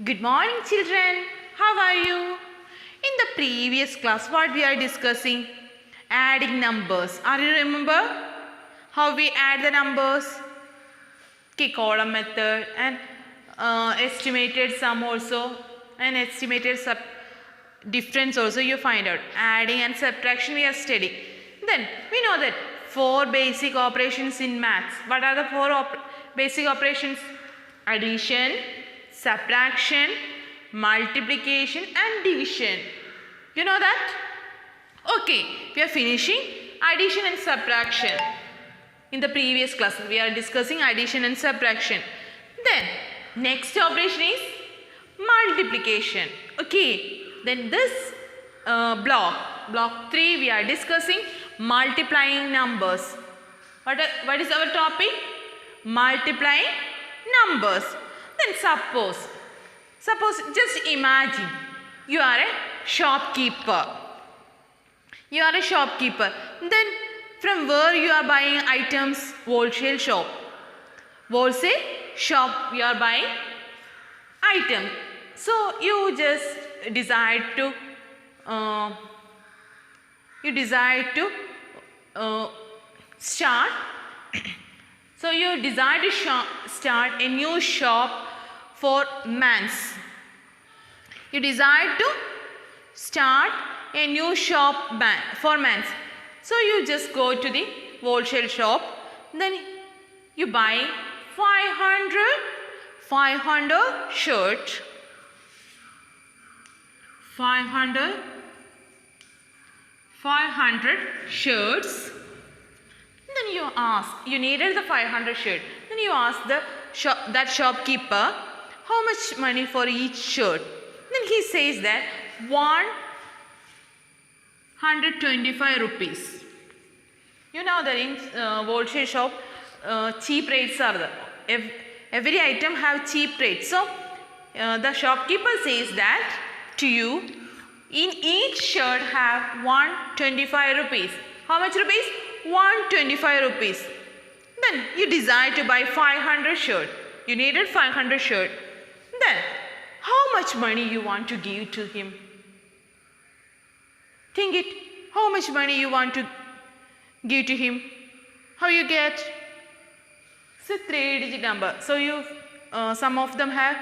Good morning, children. How are you? In the previous class, what we are discussing? Adding numbers. Are you remember how we add the numbers? Okay, column method and estimated sum also and estimated difference also you find out. Adding and subtraction we are studying. Then we know that four basic operations in maths. What are the four basic operations? Addition, subtraction, multiplication and division. You know that? Okay, we are finishing addition and subtraction. In the previous class, we are discussing addition and subtraction. Then, next operation is multiplication. Okay, then this block 3, we are discussing multiplying numbers. What is our topic? Multiplying numbers. Then suppose just imagine you are a shopkeeper. You are a shopkeeper. Then from where you are buying items? Wholesale shop. Wholesale shop you are buying items. So you just decide to start. So you decide to start a new shop for men's. You decide to start a new shop for men's. So you just go to the wholesale shop. Then you buy 500 shirt. 500 shirts. Then you ask, you needed the 500 shirt. Then you ask that shopkeeper, how much money for each shirt? Then he says that 125 rupees. You know that in wholesale shop, cheap rates are there. Every item have cheap rates. So the shopkeeper says that to you, in each shirt have 125 rupees. How much rupees? 125 rupees. Then you decide to buy 500 shirt. You needed 500 shirt. Then how much money you want to give to him? Think it. How much money you want to give to him? How you get? It's a 3-digit number. So you some of them have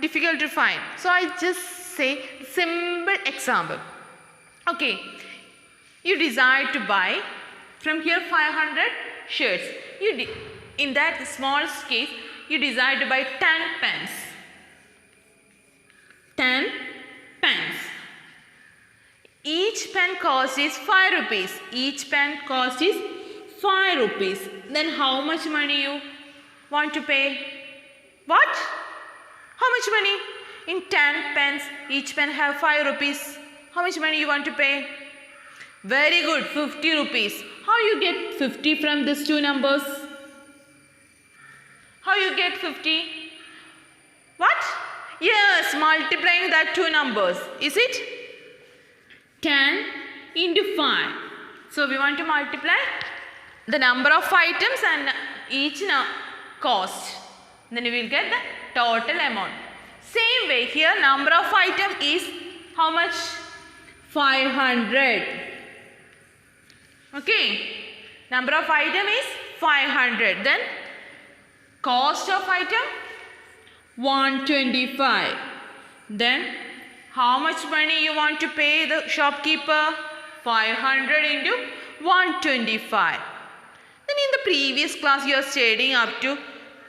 difficult to find. So I just say simple example. Okay. You decide to buy from here 500 shirts. In that small case, you decide to buy 10 pens. 10 pens. Each pen cost is 5 rupees. Each pen cost is 5 rupees. Then how much money you want to pay? What? How much money? In 10 pens, each pen have 5 rupees. How much money you want to pay? Very good, 50 rupees. How you get 50 from these two numbers? How you get 50? What? Yes, multiplying that two numbers. Is it? 10 into 5. So we want to multiply the number of items and each cost. Then we will get the total amount. Same way here number of item is how much? 500. Okay. Number of item is 500. Then cost of item 125. Then how much money you want to pay the shopkeeper? 500 into 125. Then in the previous class you are studying up to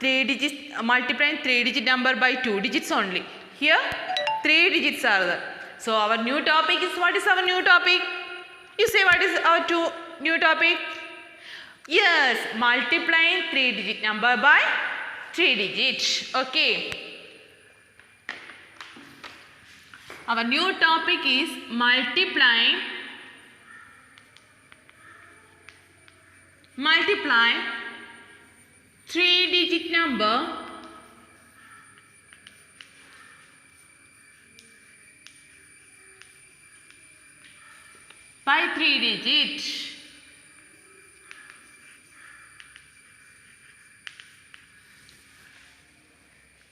3 digits, multiplying 3-digit number by 2 digits only. Here 3 digits are there. So our new topic is, what is our new topic? You say what is our new topic? Yes, multiplying 3-digit number by 3 digits. Okay. Our new topic is multiply 3-digit number by 3 digits.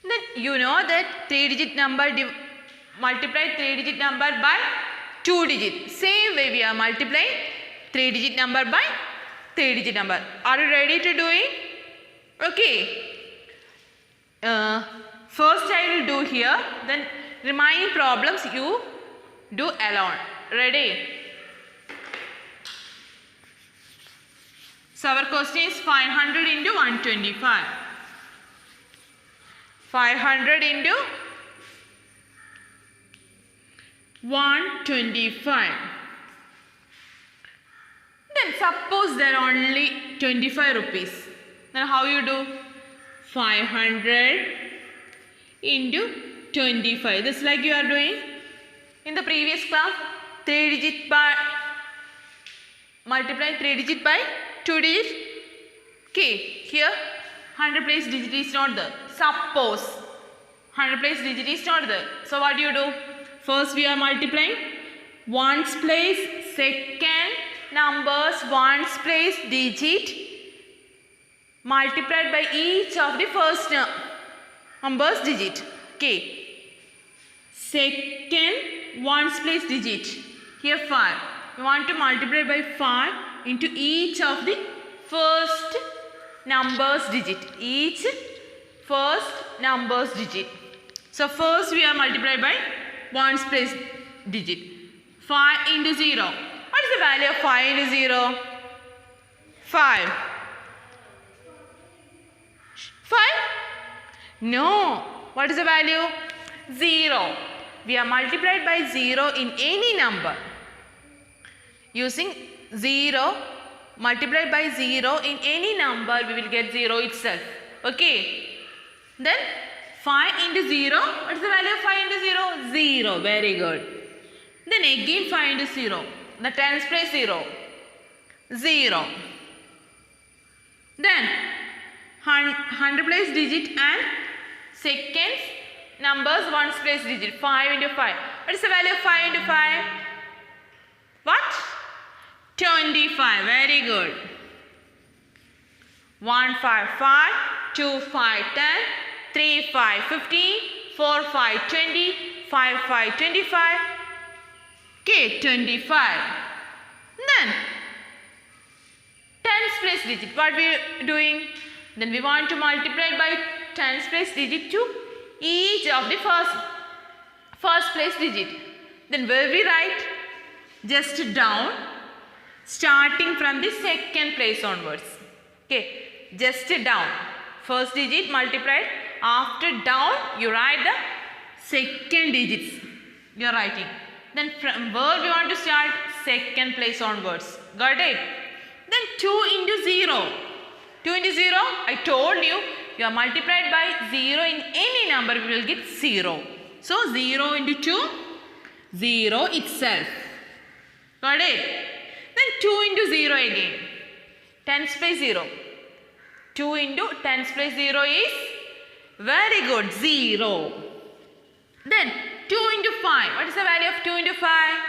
Then you know that 3-digit number multiply 3-digit number by 2-digit. Same way we are multiplying 3-digit number by 3-digit number. Are you ready to do it? Okay. First I will do here. Then remaining problems you do alone. Ready? So our question is 500 into 125. 500 into 125. Then suppose there are only 25 rupees. Then how you do? 500 into 25. This like you are doing in the previous class. 3-digit by multiply 3-digit by 2-digit. Okay, here 100 place digit is not there. Suppose 100 place digit is not there. So what do you do? First we are multiplying ones place, second numbers, ones place digit multiplied by each of the first numbers digit. Okay. Second ones place digit. Here 5. We want to multiply by 5 into each of the first numbers digit. Each first numbers digit. So first we are multiplied by ones place digit. 5 into 0. What is the value of 5 into 0? 5. 5? No. What is the value? 0. We are multiplied by 0 in any number. Using 0 multiplied by 0 in any number, we will get 0 itself. Okay. Then 5 into 0. What is the value of 5 into 0? 0. Very good. Then again 5 into 0. The tens place 0. 0. Then 100 place digit and seconds numbers ones place digit. 5 into 5. What is the value of 5 into 5? What? 25. Very good. 1 5 5, 2 5 10, 3 5 15, 4 5 20, 5 5 25. Okay, 25. Then tens place digit. What we are doing? Then we want to multiply by tens place digit to each of the first place digit. Then where we write? Just down, starting from the second place onwards. Okay, just down. First digit multiplied. After down, you write the second digits. You are writing. Then from where we want to start? Second place onwards. Got it? Then 2 into 0. 2 into 0, I told you, you are multiplied by 0 in any number, we will get 0. So 0 into 2, 0 itself. Got it? Then 2 into 0 again. Tens place 0. 2 into tens place 0 is very good, 0. Then 2 into 5. What is the value of 2 into 5?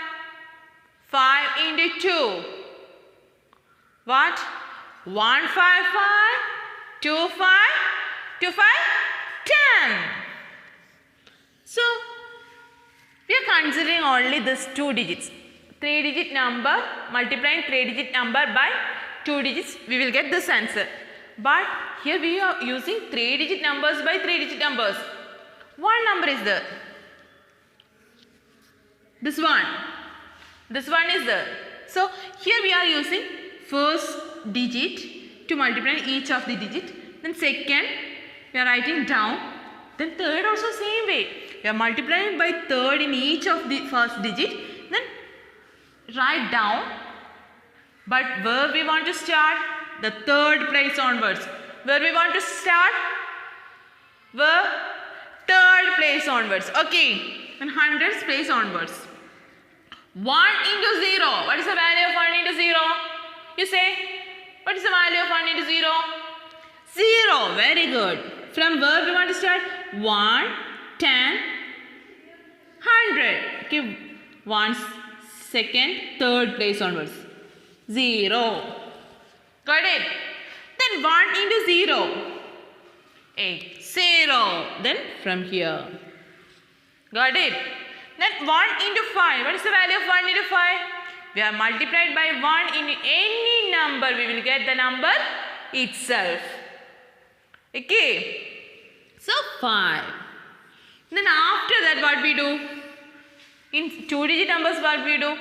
5 into 2. What? 1 5 5, 2 5, 2 5, 10. So, we are considering only this 2 digits. 3-digit number, multiplying 3-digit number by 2 digits, we will get this answer. But here we are using 3-digit numbers by 3-digit numbers. One number is there. This one. This one is there. So, here we are using first digit to multiply each of the digit. Then second, we are writing down. Then third also same way. We are multiplying by third in each of the first digit. Then write down. But where we want to start? The third place onwards. Where we want to start? Where? Third place onwards. Okay. Then hundreds place onwards. 1 into 0. What is the value of 1 into 0? You say, what is the value of 1 into 0? 0. Very good. From where we want to start? 1, 10, 100. Okay. 1 second, third place onwards. 0. Got it? Then 1 into 0. 8. 0. Then from here. Got it? Then 1 into 5. What is the value of 1 into 5? We are multiplied by 1 in any number. We will get the number itself. Okay. So 5. Then after that what we do? In 2-digit numbers what we do?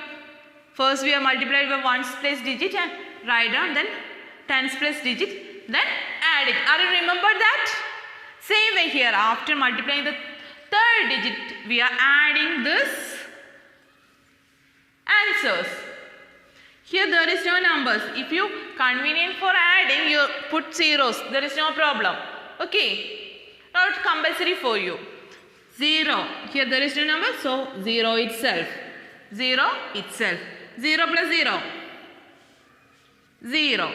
First we are multiplied by 1's place digit and write down, then 10's place digit, then add it. Are you remember that? Same way here, after multiplying the third digit, we are adding this answers. Here there is no numbers. If you convenient for adding, you put zeros. There is no problem. Okay. Not compulsory for you. 0. Here there is no number, so 0 itself. 0 itself. 0 plus 0. 0.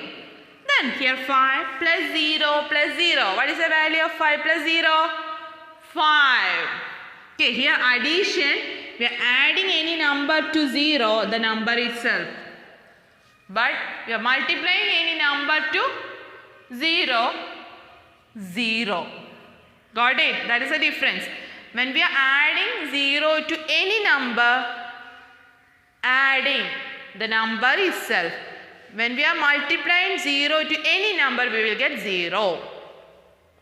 Then here 5 plus 0 plus 0. What is the value of 5 plus 0? 5. Okay, here addition. We are adding any number to 0, the number itself. But we are multiplying any number to 0, 0. Got it? That is the difference. When we are adding 0 to any number, adding the number itself. When we are multiplying 0 to any number, we will get 0.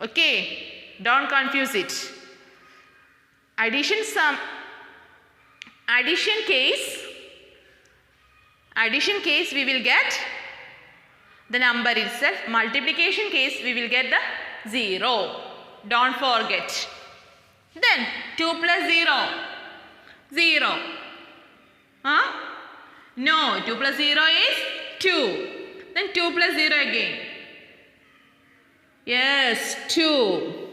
Okay? Don't confuse it. Addition case we will get the number itself. Multiplication case we will get the 0. Don't forget. Then 2 plus 0. 0. Huh? No, 2 plus 0 is 2. Then 2 plus 0 again. Yes, 2.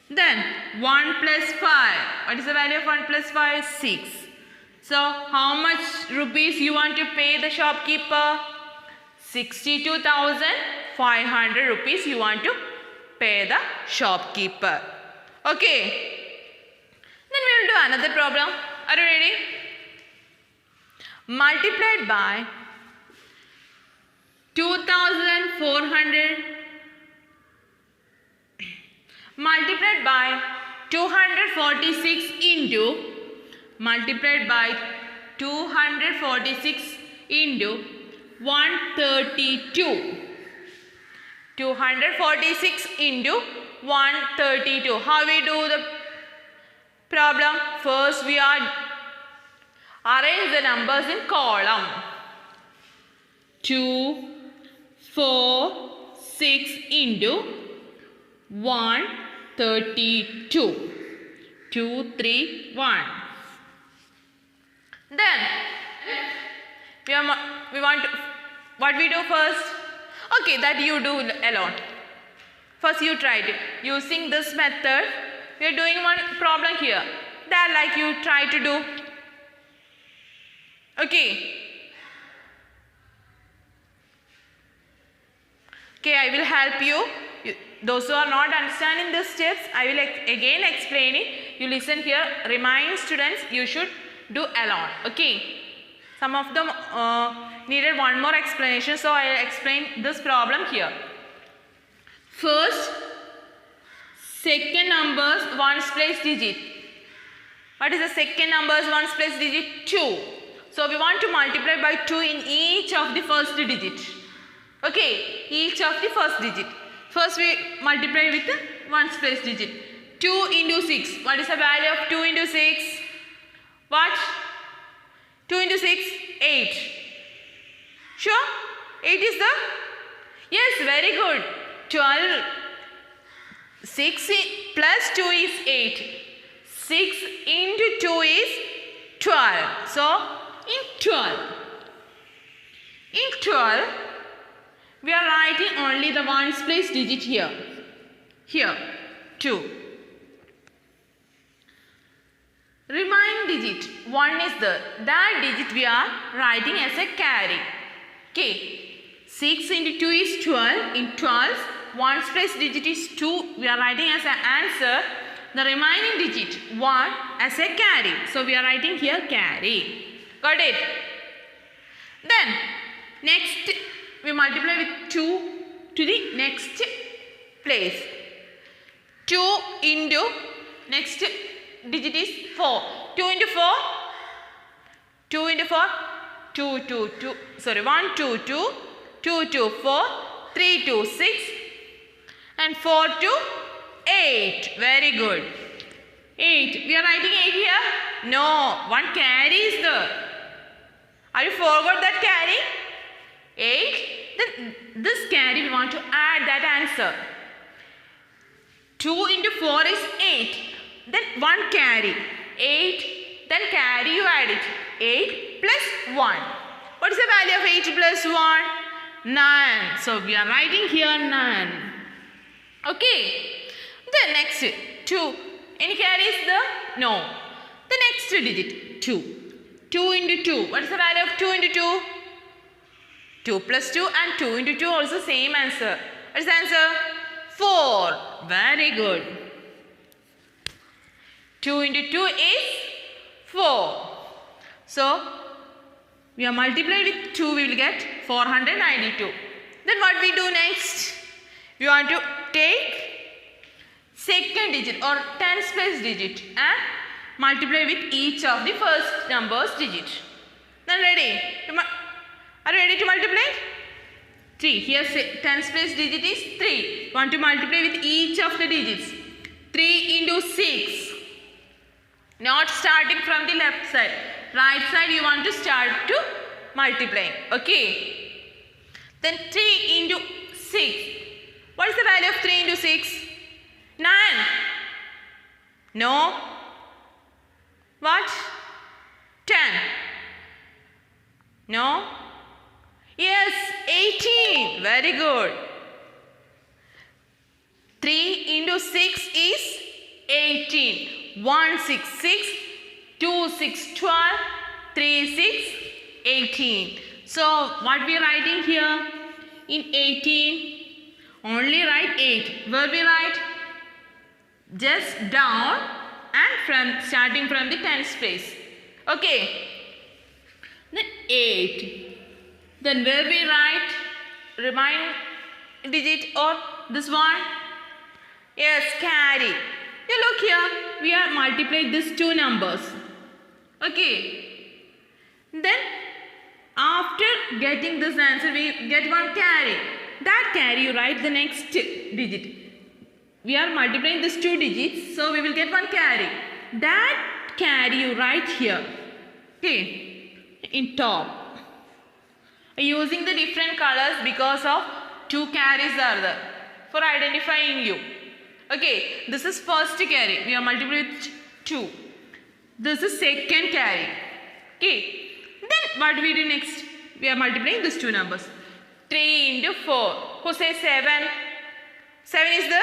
Then 1 plus 5. What is the value of 1 plus 5? 6. So how much rupees you want to pay the shopkeeper? 62,500 rupees you want to pay the shopkeeper. Okay. Then we will do another problem. Are you ready? Multiplied by 2,400 multiplied by 246 into multiplied by 246 into 132. 246 into 132. How we do the problem? First we are arrange the numbers in column. 2, 4, 6 into 132. 2, 3, 1. Then we want to, what we do first? Okay, that you do alone. First you tried it. Using this method, we are doing one problem here. That like you try to do. Okay. Okay, I will help you. Those who are not understanding these steps, I will again explain it. You listen here. Remind students, you should do alone. Okay. Some of them needed one more explanation, so I will explain this problem here. First, second numbers, 1's place digit. What is the second numbers, 1's place digit? 2. So we want to multiply by 2 in each of the first digit. Okay, each of the first digit. First we multiply with the 1's place digit. 2 into 6. What is the value of 2 into 6? What? 2 into 6? 8. Sure? 8 is the? Yes, very good. 12. 6 plus 2 is 8. 6 into 2 is 12. So, in 12, we are writing only the 1's place digit here. Here, 2. Remaining digit, 1 is there. That digit we are writing as a carry. Okay. 6 into 2 is 12. In 12, 1's place digit is 2. We are writing as an answer. The remaining digit, 1 as a carry. So, we are writing here carry. Got it? Then, next, we multiply with 2 to the next place. into next digit is 4. 2 into 4. 2 into 4. 2, 2, 2. Sorry, 1, 2, 2. 2, 2, 4. 3, 2, 6. And 4 to 8. Very good. 8. We are writing 8 here? No. One carry is there. Are you forgot that carry? 8. Then this carry we want to add that answer. 2 into 4 is 8. Then 1 carry. 8. Then carry you add it. 8 plus 1. What is the value of 8 plus 1? 9. So we are writing here 9. Okay. The next 2. Any carry is there? No. The next digit 2. 2 into 2. What is the value of 2 into 2? 2 plus 2 and 2 into 2 also same answer. What is the answer? 4. Very good. 2 into 2 is 4. So, we are multiplied with 2, we will get 492. Then what we do next? We want to take second digit or tens place digit and multiply with each of the first number's digit. Then ready? Are you ready to multiply? 3. Here tens place digit is 3. Want to multiply with each of the digits. 3 into 6. Not starting from the left side. Right side you want to start to multiplying. Okay. Then 3 into 6. What is the value of 3 into 6? 9. No. What? 10. No. Yes, 18. Very good. 3 into 6 is 18. 1, 6, 6. 2, 6, 12. 3, 6, 18. So, what we are writing here? In 18, only write 8. Where we write? Just down and starting from the tens place. Okay. Then 8. Then where we write remind digit or this one? Yes, carry. You look here, we are multiplied these two numbers. Okay. Then after getting this answer, we get one carry. That carry you write the next digit. We are multiplying these two digits, so we will get one carry. That carry you write here. Okay. In top. Using the different colors because of two carries are there for identifying you. Okay, this is first carry. We are multiplying with 2. This is second carry. Okay, then what do we do next? We are multiplying these two numbers. 3 into 4. Who says 7? 7 is the?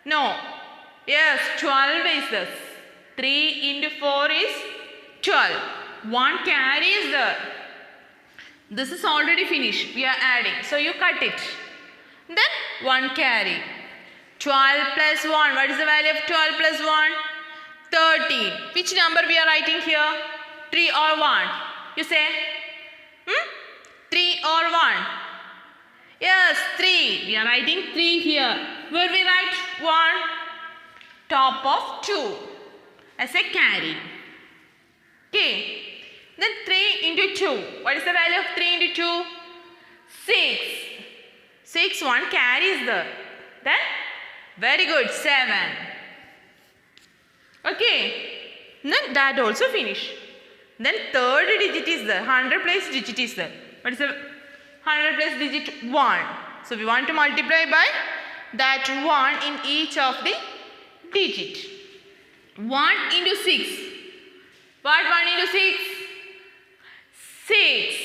No. Yes, 12 is this. 3 into 4 is 12. One carry is there. This is already finished. We are adding. So you cut it. Then one carry. 12 plus 1. What is the value of 12 plus 1? 13. Which number we are writing here? 3 or 1? You say? 3 or 1? Yes, 3. We are writing 3 here. Where we write 1? Top of 2. As a carry. Okay. Then 3 into 2. What is the value of 3 into 2? 6. 6, 1 carry is there. Then, very good, 7. Okay. Then that also finish. Then third digit is there. 100 place digit is there. What is the 100 place digit? 1. So we want to multiply by that 1 in each of the digit. 1 into 6. What 1 into 6? 6.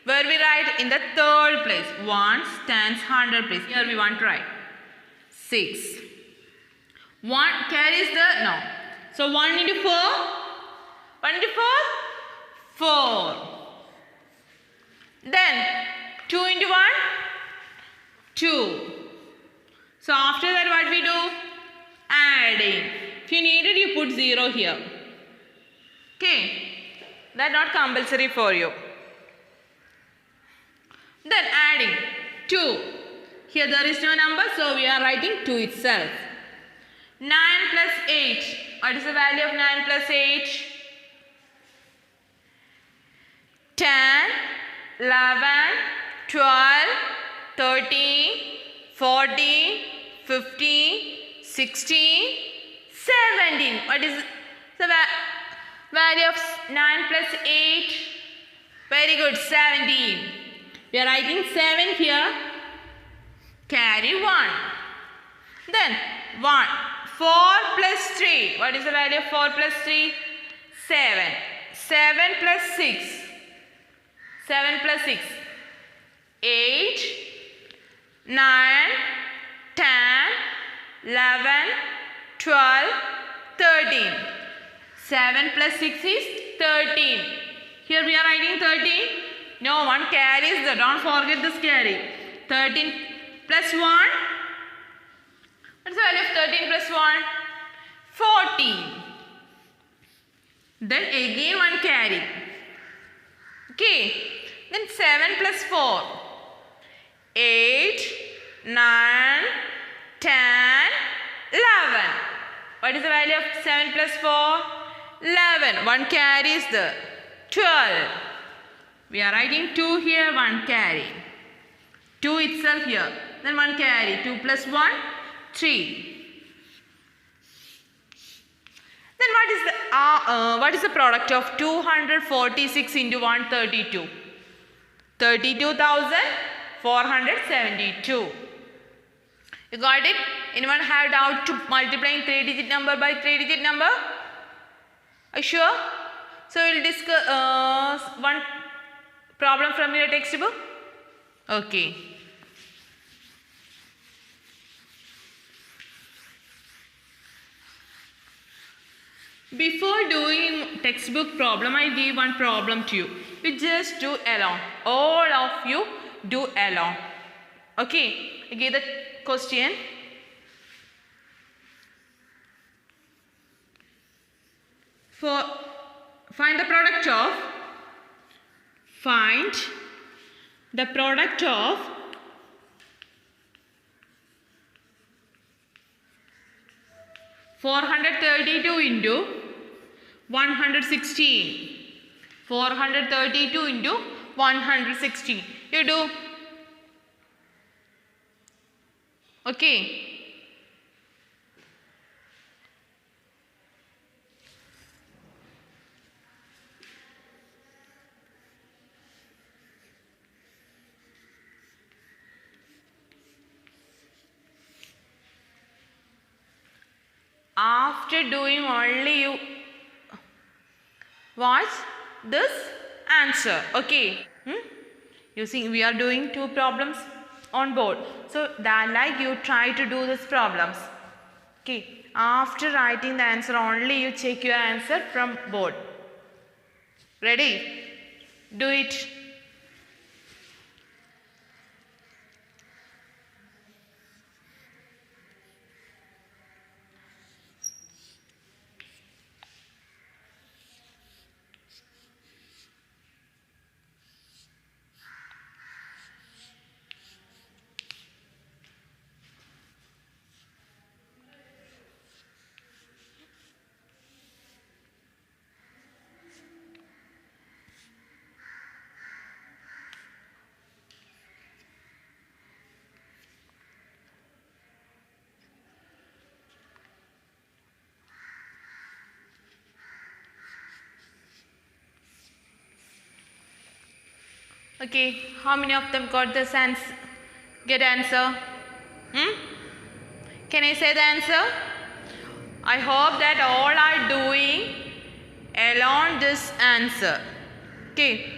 Where we write in the third place. 1 stands 100 place. Here we want to write 6. 1 carries the? No. So 1 into 4. 1 into 4? 4. Then 2 into 1? 2. So after that what we do? Adding. If you need it, you put 0 here. Okay. That not compulsory for you. Then adding 2. Here there is no number, so we are writing 2 itself. 9 plus 8. What is the value of 9 plus 8? 10, 11, 12, 13, 14, 15, 16, 17. What is the value of 9 plus 8? Very good, 17. We are writing 7 here. Carry 1. Then 1. 4 plus 3. What is the value of 4 plus 3? 7. 7 plus 6. 7 plus 6. 8, 9, 10, 11, 12, 13. 7 plus 6 is 13. Here we are writing 13. No, one carries the, don't forget this carry. 13 plus 1. What's the value of 13 plus 1? 14. Then again one carry. Okay. Then 7 plus 4. 8, 9, 10, 11. What is the value of 7 plus 4? 11. One carries the 12. We are writing 2 here, one carry. 2 itself here. Then one carry. 2 plus 1, 3. Then what is the product of 246 into 132? 32,472. You got it? Anyone have doubt to multiplying 3-digit number by 3-digit number? Are you sure? So we will discuss one problem from your textbook. Okay. Before doing textbook problem, I give one problem to you. You just do along. All of you do along. Okay. I give the question. Find the product of 432 into 116. 432 into 116. You do. Okay. After doing only you watch this answer. Okay. You see we are doing 2 problems on board. So that like you try to do these problems. Okay. After writing the answer only you check your answer from board. Ready? Do it. Okay, how many of them got this answer? Get answer? Can I say the answer? I hope that all are doing along this answer. Okay,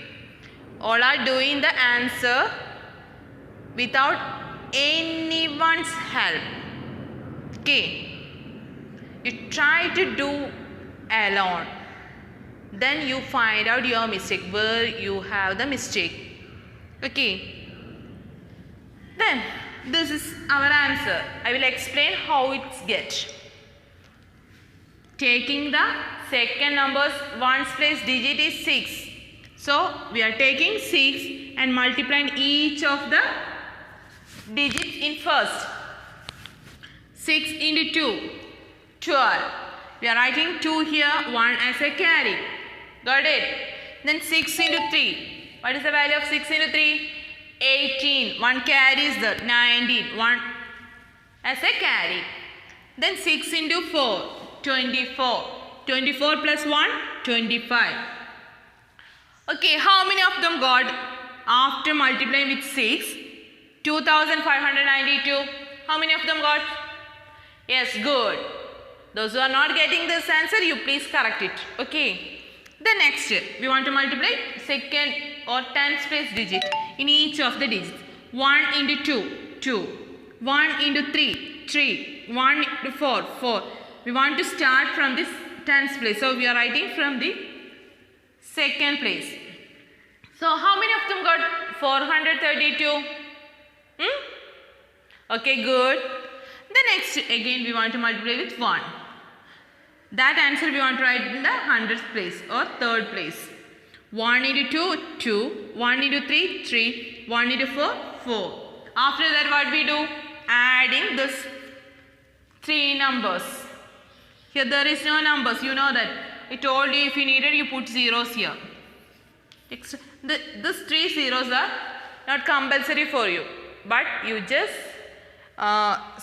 all are doing the answer without anyone's help. Okay, you try to do alone. Then you find out your mistake, where you have the mistake. Okay. Then this is our answer. I will explain how it's get. Taking the second numbers, ones place digit is 6. So we are taking 6 and multiplying each of the digits in first. 6 into 2. 12. We are writing 2 here, 1 as a carry. Got it? Then 6 into 3. What is the value of 6 into 3? 18. 1 carry is there. 19. 1 as a carry. Then 6 into 4. 24. 24 plus 1? 25. Okay, how many of them got after multiplying with 6? 2592. How many of them got? Yes, good. Those who are not getting this answer, you please correct it. Okay. The next, we want to multiply second or tens place digit in each of the digits. 1 into 2, 2. 1 into 3, 3. 1 into 4, 4. We want to start from this tens place. So, we are writing from the second place. So, how many of them got 432? Okay, good. The next, again, we want to multiply with 1. That answer we want to write in the hundredth place or third place. 1 into 2, 2. 1 into 3, 3. 1 into 4, 4. After that, what we do? Adding this 3 numbers. Here there is no numbers. You know that. I told you if you needed, you put zeros here. These 3 zeros are not compulsory for you. But you just,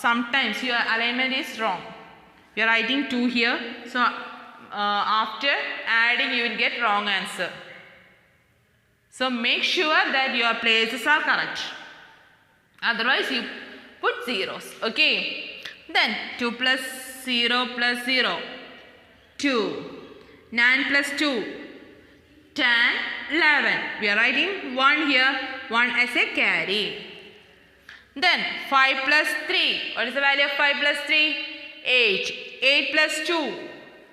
sometimes your alignment is wrong. You are writing 2 here. So, after adding, you will get wrong answer. So, make sure that your places are correct. Otherwise, you put zeros. Okay. Then, 2 plus 0 plus 0. 2. 9 plus 2. 10. 11. We are writing 1 here. 1 as a carry. Then, 5 plus 3. What is the value of 5 plus 3? 8. 8 plus 2,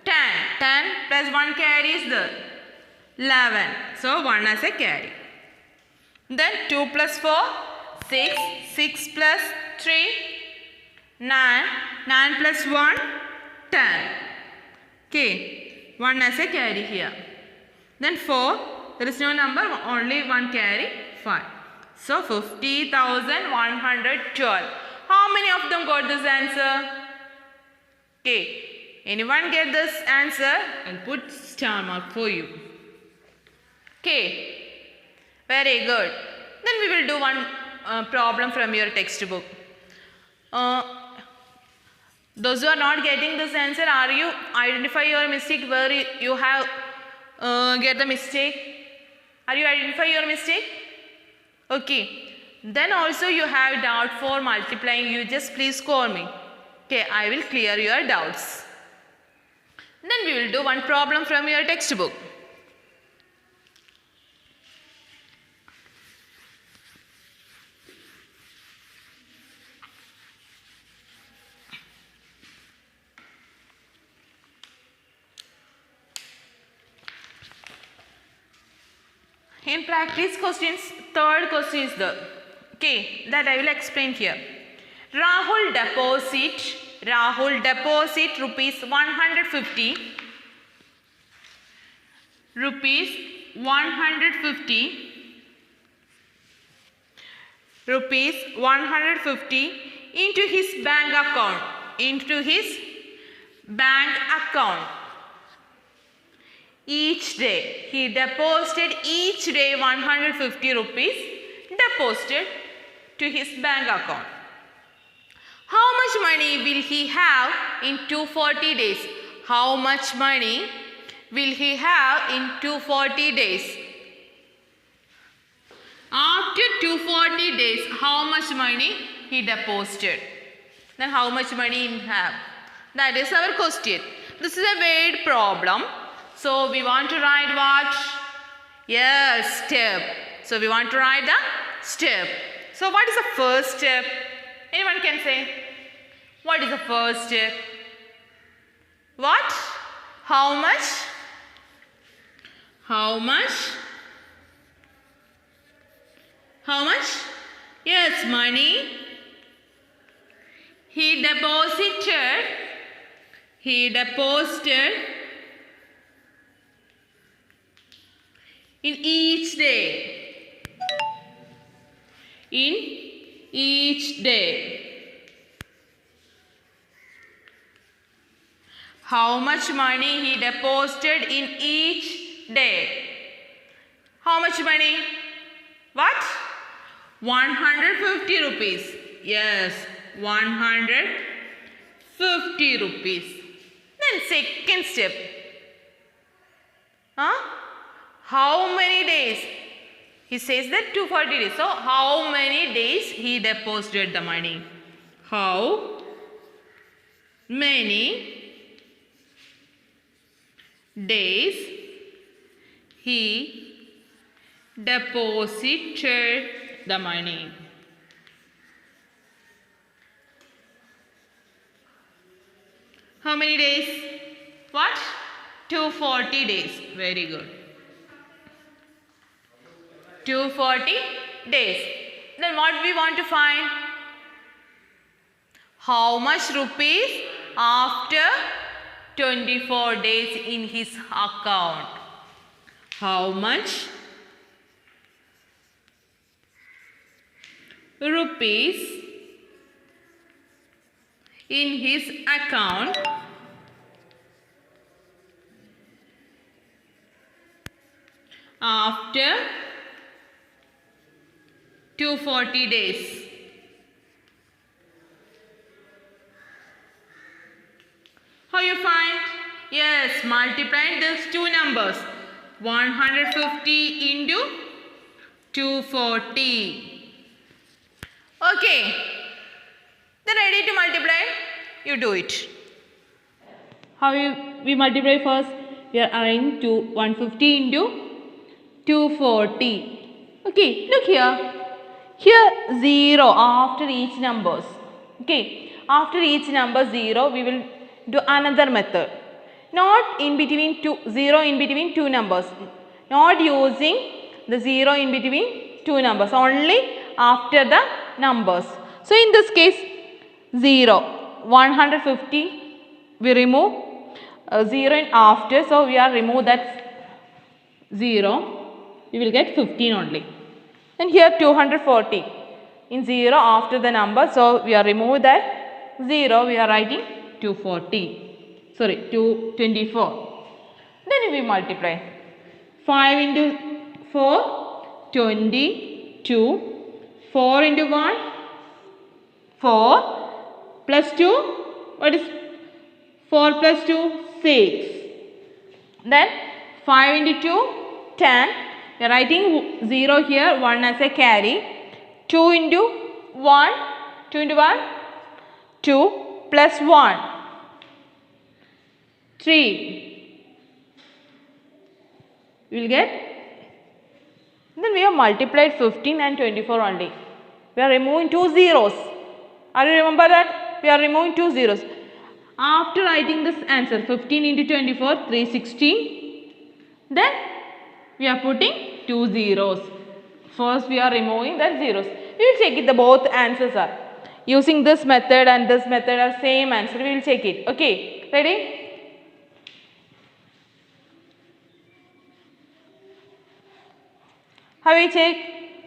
10. 10 plus 1 carry is there. 11. So, 1 as a carry. Then 2 plus 4, 6. 6 plus 3, 9. 9 plus 1, 10. Okay. 1 as a carry here. Then 4. There is no number, only 1 carry, 5. So, 50,112. How many of them got this answer? Okay, anyone get this answer? I'll put star mark for you. Okay, very good. Then we will do one problem from your textbook. Those who are not getting this answer, are you identify your mistake where you have get the mistake? Are you identify your mistake? Okay. Then also you have doubt for multiplying. You just please call me. Okay, I will clear your doubts. Then we will do one problem from your textbook. In practice questions, third question is the, okay, that I will explain here. Rahul deposit rupees 150. Rupees 150 into his bank account. Each day. He deposited each day 150 rupees deposited to his bank account. How much money will he have in 240 days? How much money will he have in 240 days? After 240 days, how much money he deposited? Then how much money he have? That is our question. This is a weight problem. So we want to write what? Yes, step. So we want to write the step. So what is the first step? Anyone can say? What is the first step? What? How much? How much? How much? Yes, money. He deposited in each day. In each day. how much money he deposited in each day. How much money? What? 150 rupees. Yes, 150 rupees. Then second step. How many days? He says that 240 days. So how many days he deposited the money? How many days he deposited the money? How many days? What? 240 days. Very good. 240 days. Then what we want to find? How much rupees after 24 days in his account? How much rupees in his account after 240 days? How you find? Yes, multiply these two numbers. 150 into 240. Okay. Then ready to multiply? You do it. How we multiply first? We are adding 150 into 240. Okay, look here. Here 0 after each numbers. Okay, after each number 0, we will do another method. Not in between 0 in between two numbers. Not using the 0 in between two numbers. Only after the numbers. So in this case 0, 150 we remove 0 in after. So we are remove that 0. We will get 15 only. And here 240 in 0 after the number. So we are remove that 0. We are writing 240. Sorry, 224. Then we multiply. 5 into 4, 22. 4 into 1, 4. Plus 2, what is 4 plus 2? 6. Then 5 into 2, 10. We are writing 0 here, 1 as a carry. 2 into 1, 2 into 1, 2 plus 1, 3. We will get, then we have multiplied 15 and 24 only. We are removing two zeros. Are you remember that? We are removing two zeros. After writing this answer, 15 into 24, 360. Then we are putting two zeros. First we are removing that zeros. We will check it. The both answers are. Using this method and this method are same answer. We will check it. Okay. Ready? How we check?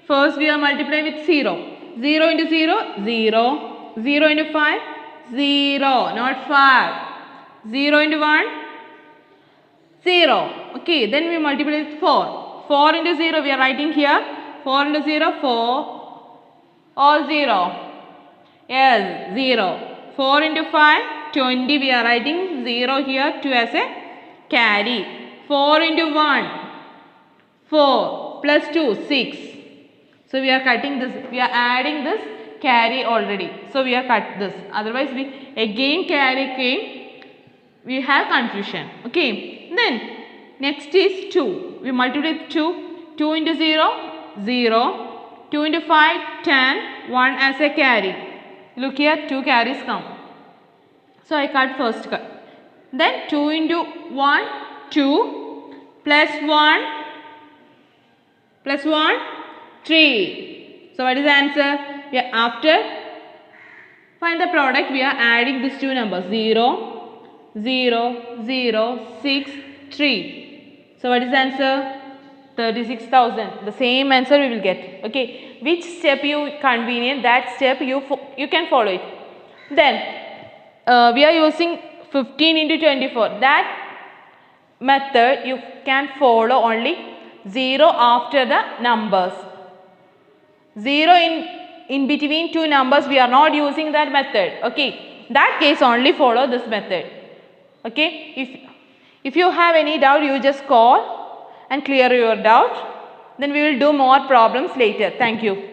First we are multiplying with 0. 0 into 0, 0. 0 into 5, 0. Not 5. 0 into 1, 0. Okay, then we multiply with 4. 4 into 0 we are writing here. 4 into 0, 4. All 0. Yes, 0. 4 into 5, 20 we are writing 0 here 2 as a carry. 4 into 1, 4 plus 2, 6. So we are cutting this, we are adding this carry already. So we are cut this. Otherwise we again carry came, we have confusion. Okay. Then next is 2. We multiply with 2. 2 into 0, 0. 2 into 5, 10. 1 as a carry. Look here, 2 carries come. So I cut first cut. Then 2 into 1, 2. Plus 1, 3. So what is the answer? We are after find the product, we are adding these two numbers 0, 0, 0, 6, 3. So what is the answer? 36,000. The same answer we will get. Okay. Which step you convenient, that step you can follow it. Then we are using 15 into 24. That method you can follow only 0 after the numbers. 0 in between two numbers, we are not using that method. Okay, that case only follow this method. Okay, if you have any doubt, you just call and clear your doubt. Then we will do more problems later. Thank you.